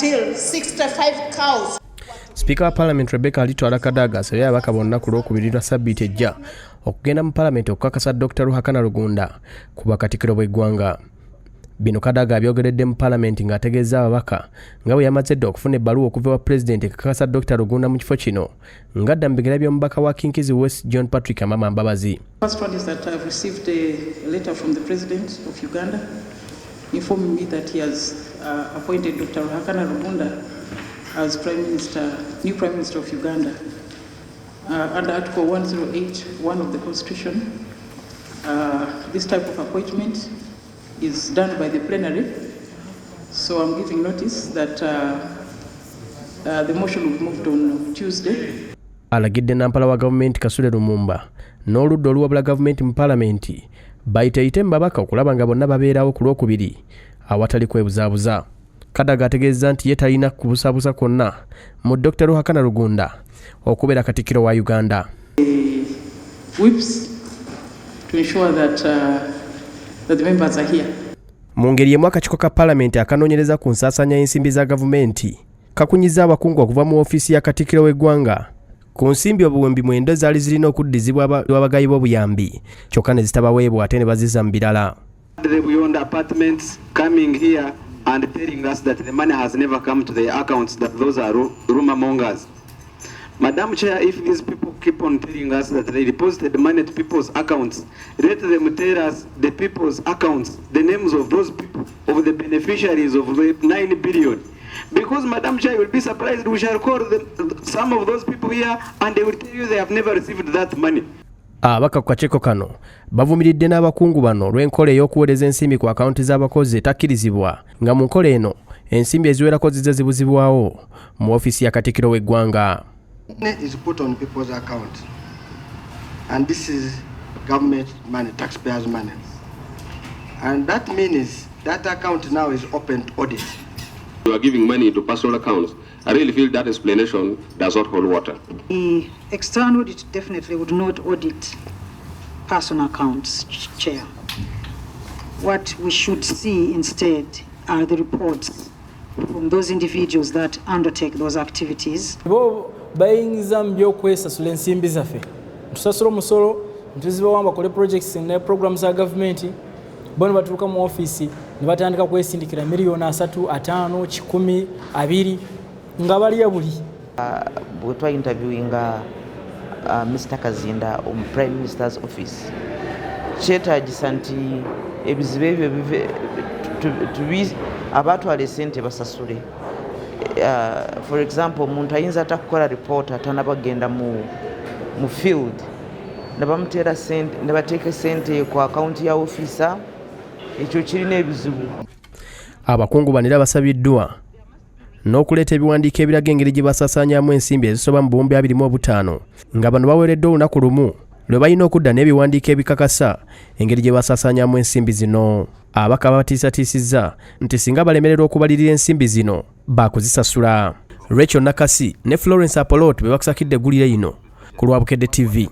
until 65 cows. Speaker wa Parliament Rebecca alitwala Kadaga asabye ababaka bonna ku lw'okubiri lwa ssabbiiti ejja okugenda mu Parliament okukakasa Dr. Rugunda kuba Katikkiro w'eggwanga. Bino Kadaga abyogeredde mu Parliament ng'ategeeza ababaka nga bwe yamaze dda okufuna ebbaluwa okuva wa President ekakasa Dr. Rugunda mu kifo kino ng'adda mu bigera by'omubaka wa Kinkizi West John Patrick Amama Mbabazi. First one is that I've received a letter from the President of Uganda informing me that he has appointed Dr. Rugunda as new Prime Minister of Uganda. Under Article 108(1) of the Constitution, this type of appointment is done by the plenary. So I'm giving notice that the motion will be moved on Tuesday. Alagidde nampala wa gavumenti Kasule Lumumba n'oludda oluwabula gavumenti mu Parliament bayiteeyite babaka okulaba nga bonna babeerawo ku lw'okubiri awatali kwebuzaabuza. Kadaga ategeeza nti ye talina kubusabusa konna mu Dr. Rugunda okubeera Katikkiro wa Uganda. Whips to ensure that the members are here. Mu ngeri y'emu akakiiko ka Parliament akanoonyereza ku nsaasaanya y'ensimbi za gavumenti kakunyizza abakungu okuva mu ofiisi ya Katikkiro w'eggwanga ku nsimbi obuwembi 9 zaali zirina okuddizibwa abagayi b'obuyambi kyokka ne zitabaweebwa ate ne bazizza mu birala. And telling us that the money has never come to their accounts, that those are rumor mongers. Madam Chair, if these people keep on telling us that they deposited money to people's accounts, let them tell us the people's accounts, the names of those people, of the beneficiaries of the 9 billion. Because Madam Chair, you will be surprised, we shall call some of those people here and they will tell you they have never received that money. Ababaka ku kakiiko kano bavumiridde n'abakungu bano olw'enkola ey'okuweereza ensimbi ku akawunti z'abakozi etakkirizibwa nga mu nkola eno ensimbi eziwerako zizze zibuzibwawo mu ofiisi ya Katikkiro w'eggwanga. Is put on people's account and this is government money, taxpayers money, and that means that account now is open to audit. You are giving money into personal accounts. I really feel that explanation does not hold water. The external audit definitely would not audit personal accounts, Chair. What we should see instead are the reports from those individuals that undertake those activities. Bayingiza mu by'okwesasula ensimbi zaffe tusasula omusolo ntuzibawamba bakole projects ne programs za government bono batuuka mu office ne batandika kwesindikira miliyoni 3, 5, 10, 20 nga bali buli. Bwe twa interviewinga Mr. Kazinda mu Prime Minister's office kyetaagisa nti ebizibu ebyo abatwala ssente basasule. For example, omuntu ayinza atakukola report atanabagenda mu field ne bamuteera ssente ne bateeka ssente ku account ya officer, ekyo kirina ebizibu. Abakungu banira basabiddwa n'okuleeta ebiwandiiko ebiraga engeri gye basaasaanyamu ensimbi ezisoba mu 25 nga bano baweereddwa olunaku lumu lwe balina okudda n'ebiwandiiko ebikakasa engeri gye basaasaanyamu ensimbi zino. Ababaka babatiisatiisizza nti singa balemererwa okubalirira ensimbi zino baakuzisasula. Rachel Nakasi ne Florence Apollo be bakusakidde eggulire lino ku Lwabukedde TV.